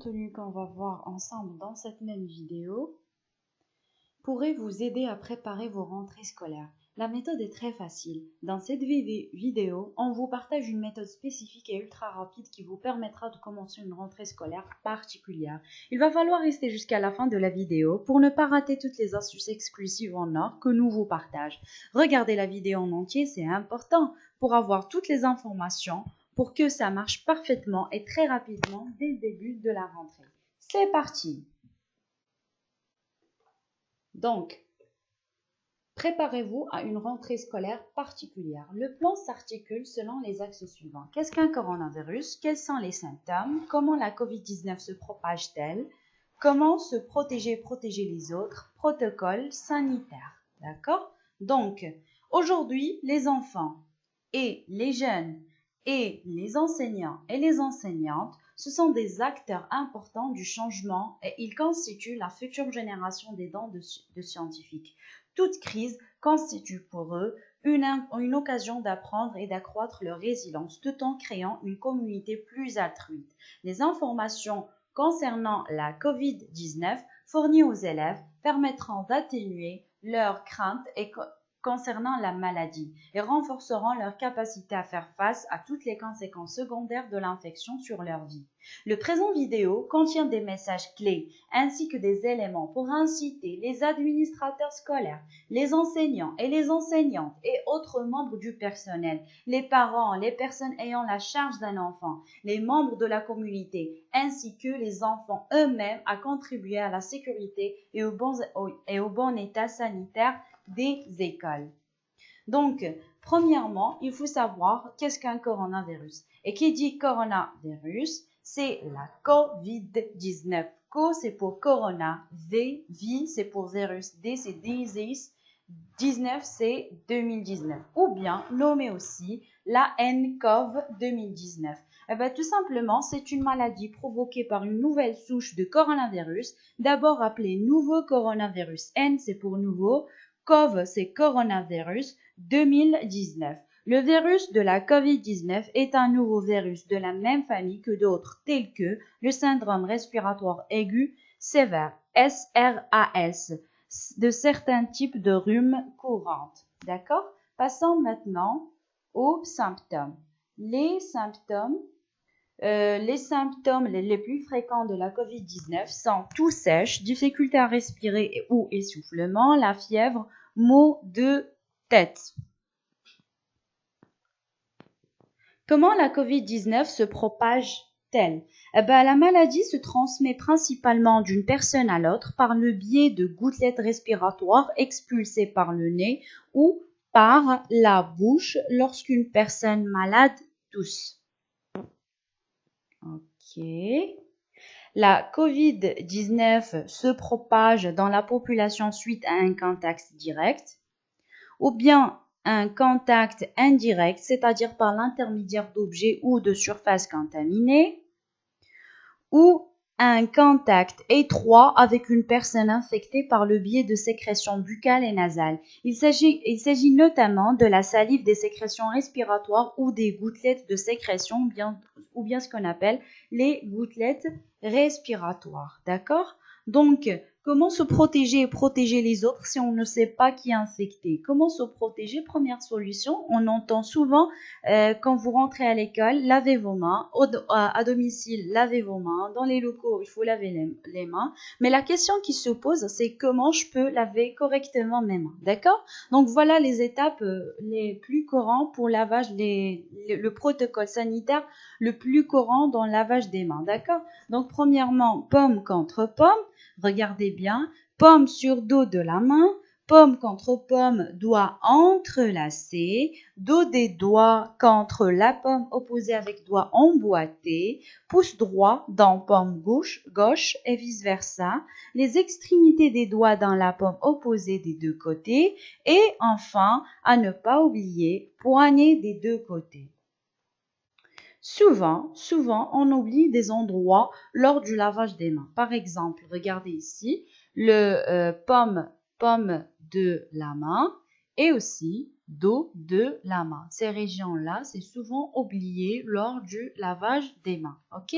contenu qu'on va voir ensemble dans cette même vidéo pourrait vous aider à préparer vos rentrées scolaires. La méthode est très facile. Dans cette vidéo, on vous partage une méthode spécifique et ultra rapide qui vous permettra de commencer une rentrée scolaire particulière. Il va falloir rester jusqu'à la fin de la vidéo pour ne pas rater toutes les astuces exclusives en or que nous vous partageons. Regardez la vidéo en entier, c'est important pour avoir toutes les informations pour que ça marche parfaitement et très rapidement dès le début de la rentrée. C'est parti! Donc, préparez-vous à une rentrée scolaire particulière. Le plan s'articule selon les axes suivants. Qu'est-ce qu'un coronavirus? Quels sont les symptômes? Comment la COVID-19 se propage-t-elle? Comment se protéger et protéger les autres? Protocole sanitaire. D'accord? Donc, aujourd'hui, les enfants et les jeunes et les enseignants et les enseignantes, ce sont des acteurs importants du changement et ils constituent la future génération des dents de scientifiques. Toute crise constitue pour eux une occasion d'apprendre et d'accroître leur résilience tout en créant une communauté plus altruiste. Les informations concernant la COVID-19 fournies aux élèves permettront d'atténuer leurs craintes concernant la maladie et renforceront leur capacité à faire face à toutes les conséquences secondaires de l'infection sur leur vie. Le présent vidéo contient des messages clés ainsi que des éléments pour inciter les administrateurs scolaires, les enseignants et les enseignantes et autres membres du personnel, les parents, les personnes ayant la charge d'un enfant, les membres de la communauté ainsi que les enfants eux-mêmes à contribuer à la sécurité et au bon état sanitaire des écoles. Donc, premièrement, il faut savoir qu'est-ce qu'un coronavirus. Et qui dit coronavirus, c'est la COVID-19. Co, c'est pour corona. V, c'est pour virus. D, c'est disease. 19, c'est 2019. Ou bien, nommé aussi la nCoV 2019. Eh bien, tout simplement, c'est une maladie provoquée par une nouvelle souche de coronavirus, d'abord appelée nouveau coronavirus. N, c'est pour nouveau. CoV, c'est coronavirus 2019. Le virus de la COVID-19 est un nouveau virus de la même famille que d'autres tels que le syndrome respiratoire aigu sévère, SRAS, de certains types de rhume courantes. D'accord? Passons maintenant aux symptômes. Les symptômes les plus fréquents de la COVID-19 sont toux sèche, difficulté à respirer ou essoufflement, la fièvre, maux de tête. Comment la COVID-19 se propage-t-elle? La maladie se transmet principalement d'une personne à l'autre par le biais de gouttelettes respiratoires expulsées par le nez ou par la bouche lorsqu'une personne malade tousse. Ok. La COVID-19 se propage dans la population suite à un contact direct ou bien un contact indirect, c'est-à-dire par l'intermédiaire d'objets ou de surfaces contaminées, ou un contact étroit avec une personne infectée par le biais de sécrétions buccales et nasales. Il s'agit notamment de la salive, des sécrétions respiratoires ou des gouttelettes de sécrétion, ou bien ce qu'on appelle les gouttelettes respiratoires. D'accord? Donc, comment se protéger et protéger les autres si on ne sait pas qui est infecté? Comment se protéger? Première solution, on entend souvent quand vous rentrez à l'école, lavez vos mains. À domicile, lavez vos mains. Dans les locaux, il faut laver les mains. Mais la question qui se pose, c'est comment je peux laver correctement mes mains. D'accord? Donc voilà les étapes les plus courantes pour le protocole sanitaire le plus courant dans le lavage des mains. D'accord? Donc premièrement, pomme contre pomme. Regardez bien, pomme sur dos de la main, pomme contre pomme, doigts entrelacés, dos des doigts contre la pomme opposée avec doigts emboîtés, pouce droit dans pomme gauche et vice-versa, les extrémités des doigts dans la pomme opposée des deux côtés et enfin, à ne pas oublier, poignet des deux côtés. Souvent, on oublie des endroits lors du lavage des mains. Par exemple, regardez ici, le pomme de la main et aussi dos de la main. Ces régions-là, c'est souvent oublié lors du lavage des mains. Ok?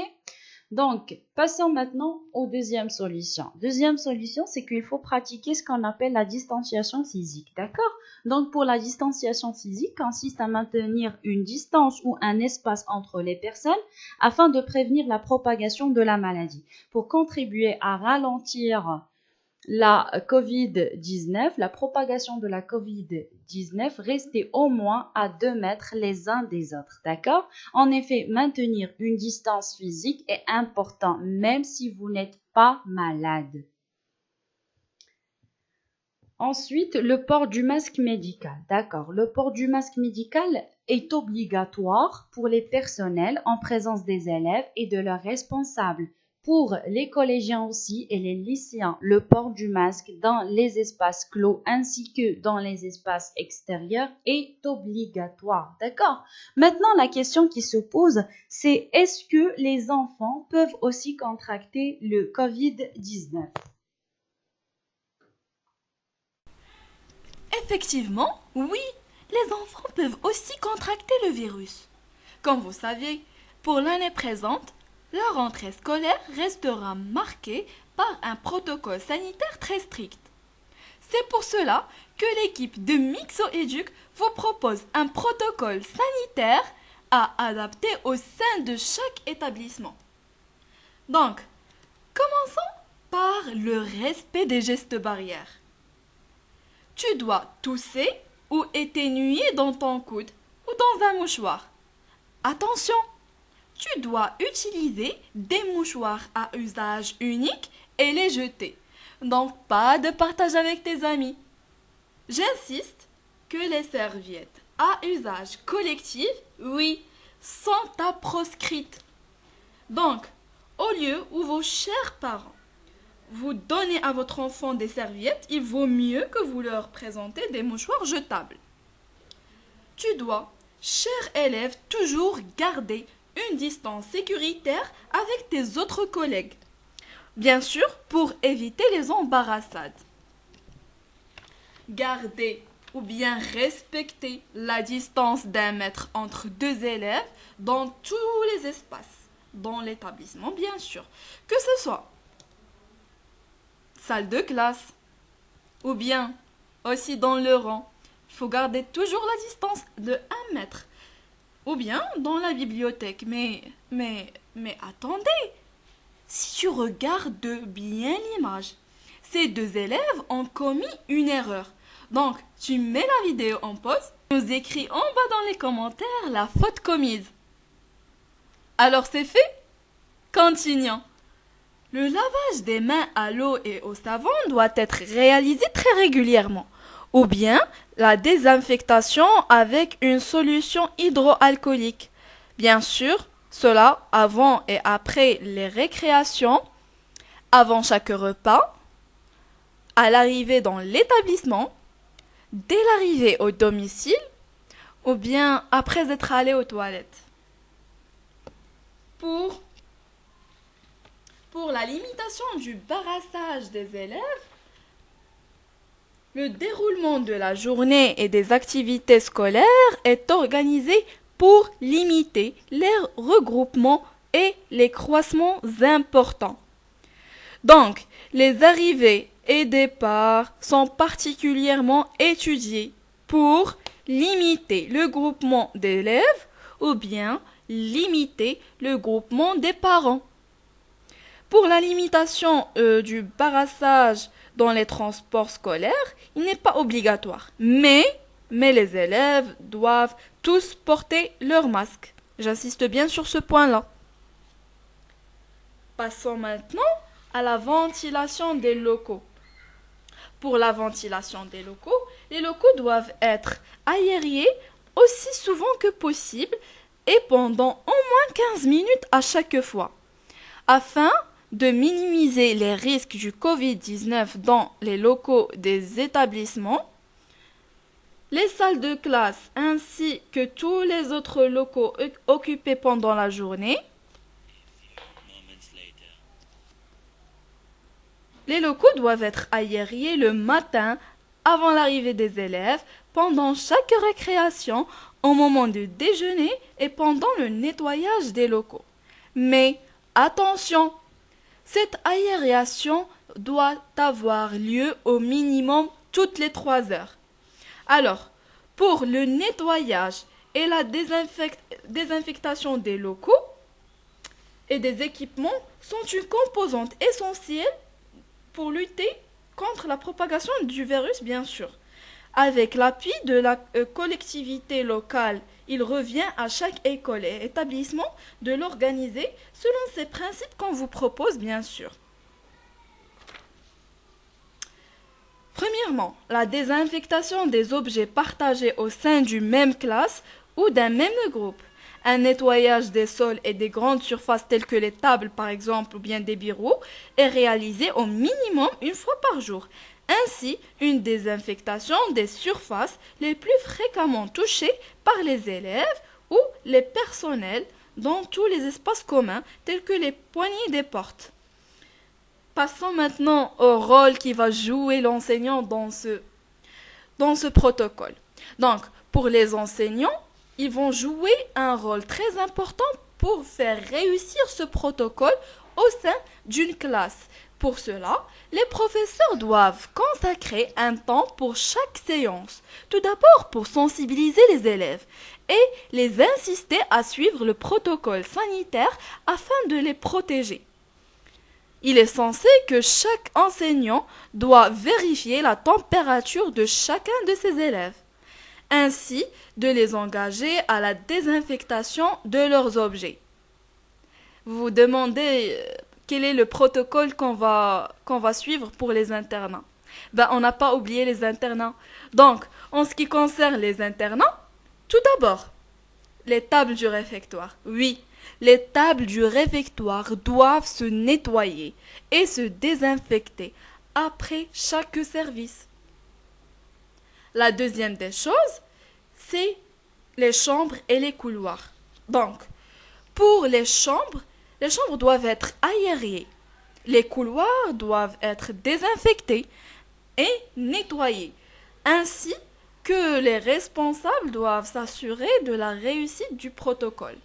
Donc, passons maintenant aux deuxième solution. Deuxième solution, c'est qu'il faut pratiquer ce qu'on appelle la distanciation physique, d'accord? Donc, pour la distanciation physique, consiste à maintenir une distance ou un espace entre les personnes afin de prévenir la propagation de la maladie. Pour contribuer à ralentir la COVID-19, la propagation de la COVID-19, restez au moins à 2 mètres les uns des autres, d'accord? En effet, maintenir une distance physique est important, même si vous n'êtes pas malade. Ensuite, le port du masque médical, d'accord? Le port du masque médical est obligatoire pour les personnels en présence des élèves et de leurs responsables. Pour les collégiens aussi et les lycéens, le port du masque dans les espaces clos ainsi que dans les espaces extérieurs est obligatoire. D'accord? Maintenant, la question qui se pose, c'est est-ce que les enfants peuvent aussi contracter le COVID-19? Effectivement, oui, les enfants peuvent aussi contracter le virus. Comme vous savez, pour l'année présente, la rentrée scolaire restera marquée par un protocole sanitaire très strict. C'est pour cela que l'équipe de MixoEduc vous propose un protocole sanitaire à adapter au sein de chaque établissement. Donc, commençons par le respect des gestes barrières. Tu dois tousser ou éternuer dans ton coude ou dans un mouchoir. Attention! Tu dois utiliser des mouchoirs à usage unique et les jeter. Donc pas de partage avec tes amis. J'insiste que les serviettes à usage collectif, oui, sont à proscrites. Donc, au lieu où vos chers parents vous donnez à votre enfant des serviettes, il vaut mieux que vous leur présentez des mouchoirs jetables. Tu dois, cher élève, toujours garder une distance sécuritaire avec tes autres collègues. Bien sûr, pour éviter les embarrassades. Gardez ou bien respecter la distance d'1 mètre entre 2 élèves dans tous les espaces, dans l'établissement bien sûr, que ce soit salle de classe ou bien aussi dans le rang. Il faut garder toujours la distance de 1 mètre. Ou bien dans la bibliothèque. Mais attendez, si tu regardes bien l'image, ces 2 élèves ont commis une erreur. Donc, tu mets la vidéo en pause, nous écris en bas dans les commentaires la faute commise. Alors c'est fait? Continuons. Le lavage des mains à l'eau et au savon doit être réalisé très régulièrement. Ou bien la désinfectation avec une solution hydroalcoolique. Bien sûr, cela avant et après les récréations, avant chaque repas, à l'arrivée dans l'établissement, dès l'arrivée au domicile, ou bien après être allé aux toilettes. Pour la limitation du barrassage des élèves, le déroulement de la journée et des activités scolaires est organisé pour limiter les regroupements et les croisements importants. Donc, les arrivées et départs sont particulièrement étudiés pour limiter le groupement d'élèves ou bien limiter le groupement des parents. Pour la limitation du barrassage dans les transports scolaires, il n'est pas obligatoire. Mais les élèves doivent tous porter leur masque. J'insiste bien sur ce point-là. Passons maintenant à la ventilation des locaux. Pour la ventilation des locaux, les locaux doivent être aérés aussi souvent que possible et pendant au moins 15 minutes à chaque fois, afin de minimiser les risques du Covid-19 dans les locaux des établissements. Les salles de classe ainsi que tous les autres locaux occupés pendant la journée. Les locaux doivent être aérés le matin avant l'arrivée des élèves, pendant chaque récréation, au moment du déjeuner et pendant le nettoyage des locaux. Mais Attention, cette aération doit avoir lieu au minimum toutes les 3 heures. Alors, pour le nettoyage et la désinfectation des locaux et des équipements sont une composante essentielle pour lutter contre la propagation du virus, bien sûr. Avec l'appui de la collectivité locale, il revient à chaque école et établissement de l'organiser selon ces principes qu'on vous propose, bien sûr. Premièrement, la désinfectation des objets partagés au sein d'une même classe ou d'un même groupe. Un nettoyage des sols et des grandes surfaces telles que les tables par exemple ou bien des bureaux est réalisé au minimum une fois par jour. Ainsi, une désinfectation des surfaces les plus fréquemment touchées par les élèves ou les personnels dans tous les espaces communs tels que les poignées des portes. Passons maintenant au rôle qui va jouer l'enseignant dans ce protocole. Donc, pour les enseignants, ils vont jouer un rôle très important pour faire réussir ce protocole au sein d'une classe. Pour cela, les professeurs doivent consacrer un temps pour chaque séance. Tout d'abord pour sensibiliser les élèves et les inciter à suivre le protocole sanitaire afin de les protéger. Il est censé que chaque enseignant doit vérifier la température de chacun de ses élèves, ainsi de les engager à la désinfectation de leurs objets. Vous vous demandez quel est le protocole qu'on va suivre pour les internats. On n'a pas oublié les internats. Donc, en ce qui concerne les internats, tout d'abord, les tables du réfectoire. Oui, les tables du réfectoire doivent se nettoyer et se désinfecter après chaque service. La deuxième des choses, c'est les chambres et les couloirs. Donc, pour les chambres doivent être aérées. Les couloirs doivent être désinfectés et nettoyés, ainsi que les responsables doivent s'assurer de la réussite du protocole.